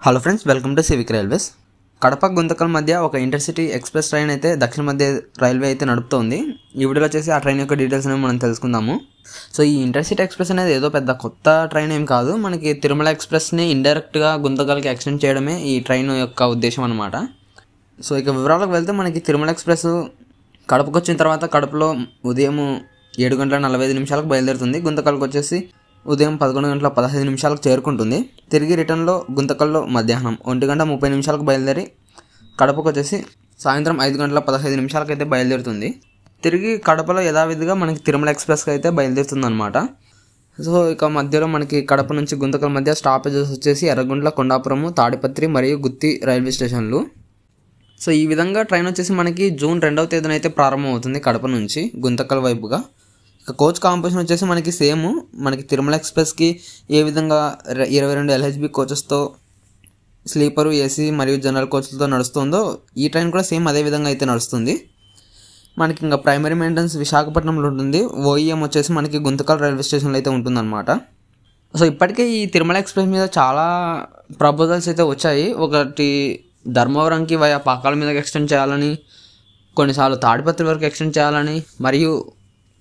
Hello friends, welcome to civic railways. Kadapa Guntakal మధ్య ఒక intercity express train అయితే దక్షిణ మధ్య రైల్వే అయితే నడుపుతోంది. ఈ వీడియోలో వచ్చేసి ఆ ట్రైన్ యొక్క డీటెయిల్స్ అనేవి మనం తెలుసుకుందాము. సో ఈ ఇంటర్సిటీ ఎక్స్ప్రెస్ అనేది ఏదో పెద్ద కొత్త ట్రైన్ ఏం కాదు. మనకి తిరుమల ఎక్స్ప్రెస్ని ఇండైరెక్ట్గా గుంతకల్కి ఎక్స్టెండ్ చేయడమే ఈ ట్రైన్ యొక్క ఉద్దేశం అనమాట. సో ఇక వివరాలకు వెళ్తే మనకి తిరుమల ఎక్స్ప్రెస్ కడపకు వచ్చిన తర్వాత కడపలో ఉదయం 7:45 బయలుదేరుతుంది. గుంతకల్కి వచ్చేసి ఉదయం 11:15 చేరుకుంటుంది. తిరిగి రిటర్న్లో గుంతకల్లో మధ్యాహ్నం 1:30 బయలుదేరి కడపకు వచ్చేసి సాయంత్రం 5:15 అయితే బయలుదేరుతుంది. తిరిగి కడపలో యథావిధిగా మనకి తిరుమల ఎక్స్ప్రెస్కి అయితే బయలుదేరుతుంది అనమాట. సో ఇక మధ్యలో మనకి కడప నుంచి గుంతకల్ మధ్య స్టాపేజెస్ వచ్చేసి ఎర్రగుంట్ల, కొండాపురము, తాడిపత్రి మరియు గుత్తి రైల్వే స్టేషన్లు. సో ఈ విధంగా ట్రైన్ వచ్చేసి మనకి జూన్ 2వ తేదీన అయితే ప్రారంభం అవుతుంది కడప నుంచి గుంతకల్ వైపుగా. ఇక కోచ్ కాంపోజిషన్ వచ్చేసి మనకి సేమ్ మనకి తిరుమల ఎక్స్ప్రెస్కి ఏ విధంగా 22 LHB కోచెస్తో స్లీపరు, ఏసీ మరియు జనరల్ కోచ్లతో నడుస్తుందో ఈ ట్రైన్ కూడా సేమ్ అదే విధంగా అయితే నడుస్తుంది. మనకి ఇంకా ప్రైమరీ మెయింటెనెన్స్ విశాఖపట్నంలో ఉంటుంది. ఓఈఎం వచ్చేసి మనకి గుంతకల్ రైల్వే స్టేషన్లో అయితే ఉంటుందన్నమాట. సో ఇప్పటికే ఈ తిరుమల ఎక్స్ప్రెస్ మీద చాలా ప్రపోజల్స్ అయితే వచ్చాయి. ఒకటి ధర్మవరంకి వయా పాకాల మీదకి ఎక్స్టెండ్ చేయాలని, కొన్నిసార్లు తాడిపత్రి వరకు ఎక్స్టెండ్ చేయాలని, మరియు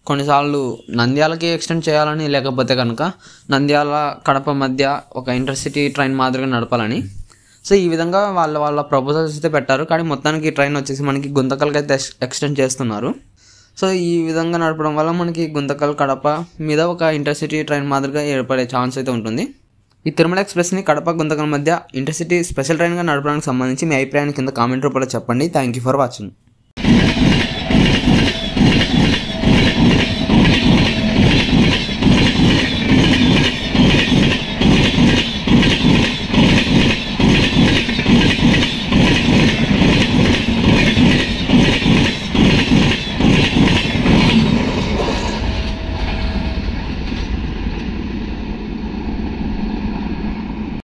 కొన్నిసార్లు నంద్యాలకి ఎక్స్టెండ్ చేయాలని, లేకపోతే కనుక నంద్యాల కడప మధ్య ఒక ఇంటర్సిటీ ట్రైన్ మాదిరిగా నడపాలని. సో ఈ విధంగా వాళ్ళ ప్రపోజల్స్ అయితే పెట్టారు. కానీ మొత్తానికి ఈ ట్రైన్ వచ్చేసి మనకి గుంతకల్కి అయితే ఎక్స్టెండ్ చేస్తున్నారు. సో ఈ విధంగా నడపడం వల్ల మనకి గుంతకల్ కడప మీద ఒక ఇంటర్సిటీ ట్రైన్ మాదిరిగా ఏర్పడే ఛాన్స్ అయితే ఉంటుంది. ఈ తిరుమల ఎక్స్ప్రెస్ని కడప గుంతకల్ మధ్య ఇంటర్సిటీ స్పెషల్ ట్రైన్గా నడపడానికి సంబంధించి మీ అభిప్రాయాన్ని కింద కామెంట్ రూపంలో చెప్పండి. Thank you for watching.